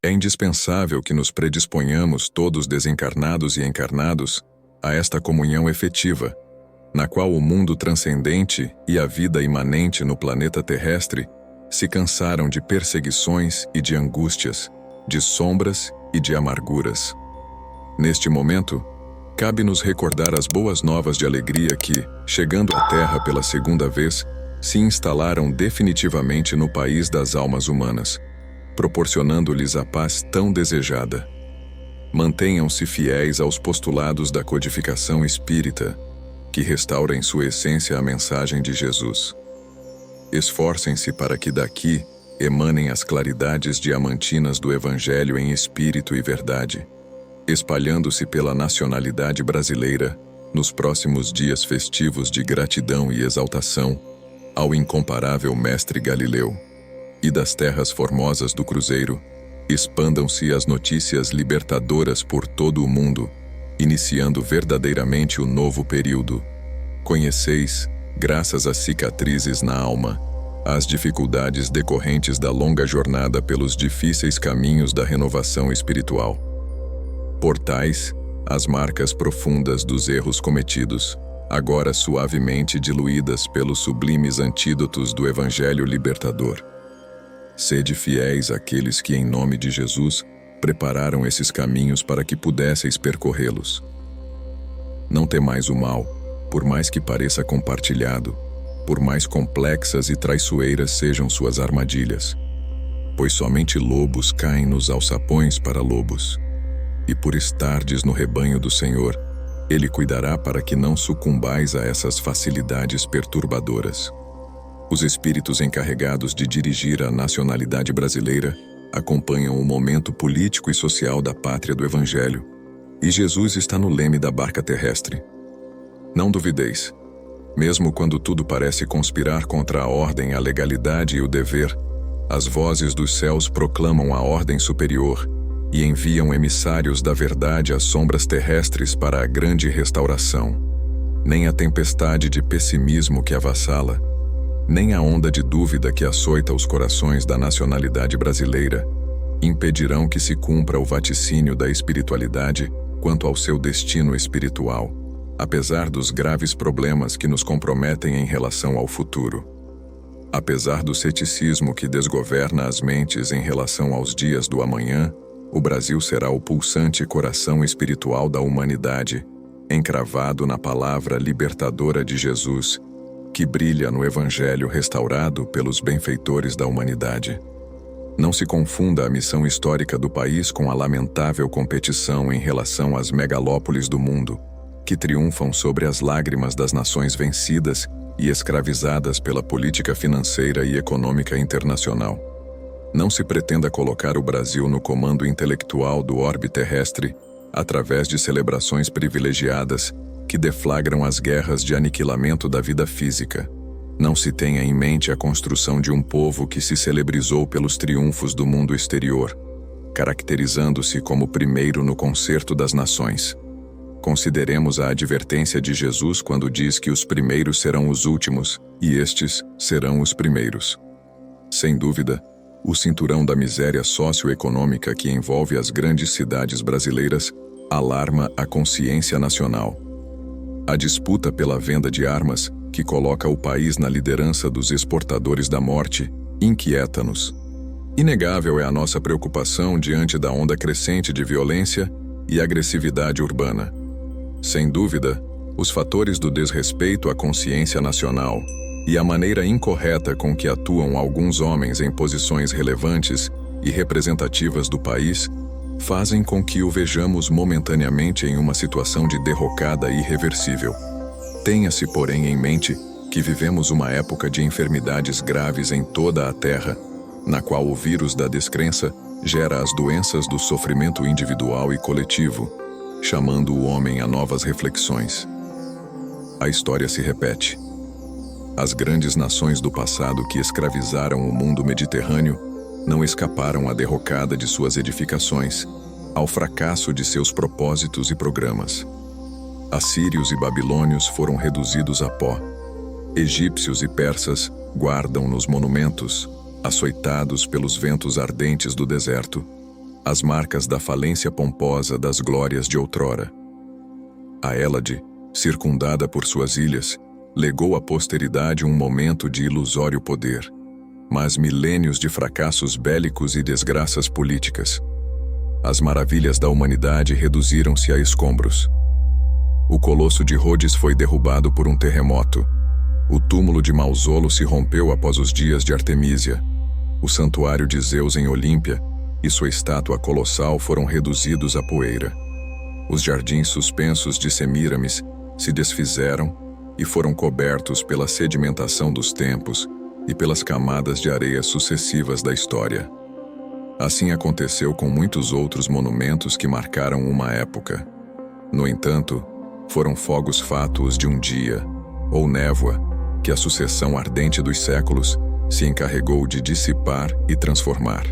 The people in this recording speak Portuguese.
É indispensável que nos predisponhamos, todos desencarnados e encarnados, a esta comunhão efetiva, na qual o mundo transcendente e a vida imanente no planeta terrestre se cansaram de perseguições e de angústias, de sombras e de amarguras. Neste momento, cabe-nos recordar as boas novas de alegria que, chegando à Terra pela segunda vez, se instalaram definitivamente no país das almas humanas, proporcionando-lhes a paz tão desejada. Mantenham-se fiéis aos postulados da codificação espírita, que restaura em sua essência a mensagem de Jesus. Esforcem-se para que daqui emanem as claridades diamantinas do Evangelho em espírito e verdade, espalhando-se pela nacionalidade brasileira nos próximos dias festivos de gratidão e exaltação ao incomparável Mestre Galileu. E das terras formosas do Cruzeiro, expandam-se as notícias libertadoras por todo o mundo, iniciando verdadeiramente o novo período. Conheceis, graças às cicatrizes na alma, as dificuldades decorrentes da longa jornada pelos difíceis caminhos da renovação espiritual. Portais, as marcas profundas dos erros cometidos, agora suavemente diluídas pelos sublimes antídotos do Evangelho libertador. Sede fiéis àqueles que, em nome de Jesus, prepararam esses caminhos para que pudesseis percorrê-los. Não temais o mal, por mais que pareça compartilhado, por mais complexas e traiçoeiras sejam suas armadilhas, pois somente lobos caem nos alçapões para lobos. E por estardes no rebanho do Senhor, Ele cuidará para que não sucumbais a essas facilidades perturbadoras. Os espíritos encarregados de dirigir a nacionalidade brasileira acompanham o momento político e social da pátria do Evangelho, e Jesus está no leme da barca terrestre. Não duvideis. Mesmo quando tudo parece conspirar contra a ordem, a legalidade e o dever, as vozes dos céus proclamam a ordem superior e enviam emissários da verdade às sombras terrestres para a grande restauração. Nem a tempestade de pessimismo que avassala, nem a onda de dúvida que açoita os corações da nacionalidade brasileira impedirão que se cumpra o vaticínio da espiritualidade quanto ao seu destino espiritual, apesar dos graves problemas que nos comprometem em relação ao futuro. Apesar do ceticismo que desgoverna as mentes em relação aos dias do amanhã, o Brasil será o pulsante coração espiritual da humanidade, encravado na palavra libertadora de Jesus, que brilha no Evangelho restaurado pelos benfeitores da humanidade. Não se confunda a missão histórica do país com a lamentável competição em relação às megalópolis do mundo, que triunfam sobre as lágrimas das nações vencidas e escravizadas pela política financeira e econômica internacional. Não se pretenda colocar o Brasil no comando intelectual do orbe terrestre através de celebrações privilegiadas que deflagram as guerras de aniquilamento da vida física. Não se tenha em mente a construção de um povo que se celebrizou pelos triunfos do mundo exterior, caracterizando-se como primeiro no concerto das nações. Consideremos a advertência de Jesus quando diz que os primeiros serão os últimos e estes serão os primeiros. Sem dúvida, o cinturão da miséria socioeconômica que envolve as grandes cidades brasileiras alarma a consciência nacional. A disputa pela venda de armas, que coloca o país na liderança dos exportadores da morte, inquieta-nos. Inegável é a nossa preocupação diante da onda crescente de violência e agressividade urbana. Sem dúvida, os fatores do desrespeito à consciência nacional e a maneira incorreta com que atuam alguns homens em posições relevantes e representativas do país fazem com que o vejamos momentaneamente em uma situação de derrocada irreversível. Tenha-se, porém, em mente que vivemos uma época de enfermidades graves em toda a Terra, na qual o vírus da descrença gera as doenças do sofrimento individual e coletivo, chamando o homem a novas reflexões. A história se repete. As grandes nações do passado que escravizaram o mundo mediterrâneo não escaparam à derrocada de suas edificações, ao fracasso de seus propósitos e programas. Assírios e babilônios foram reduzidos a pó. Egípcios e persas guardam nos monumentos, açoitados pelos ventos ardentes do deserto. as marcas da falência pomposa das glórias de outrora. A Hélade, circundada por suas ilhas, legou à posteridade um momento de ilusório poder, mas milênios de fracassos bélicos e desgraças políticas. As maravilhas da humanidade reduziram-se a escombros. O colosso de Rhodes foi derrubado por um terremoto. O túmulo de Mausolo se rompeu após os dias de Artemísia. O santuário de Zeus em Olímpia e sua estátua colossal foram reduzidos a poeira. Os jardins suspensos de Semíramis se desfizeram e foram cobertos pela sedimentação dos tempos e pelas camadas de areia sucessivas da história. Assim aconteceu com muitos outros monumentos que marcaram uma época. No entanto, foram fogos fátuos de um dia, ou névoa, que a sucessão ardente dos séculos se encarregou de dissipar e transformar.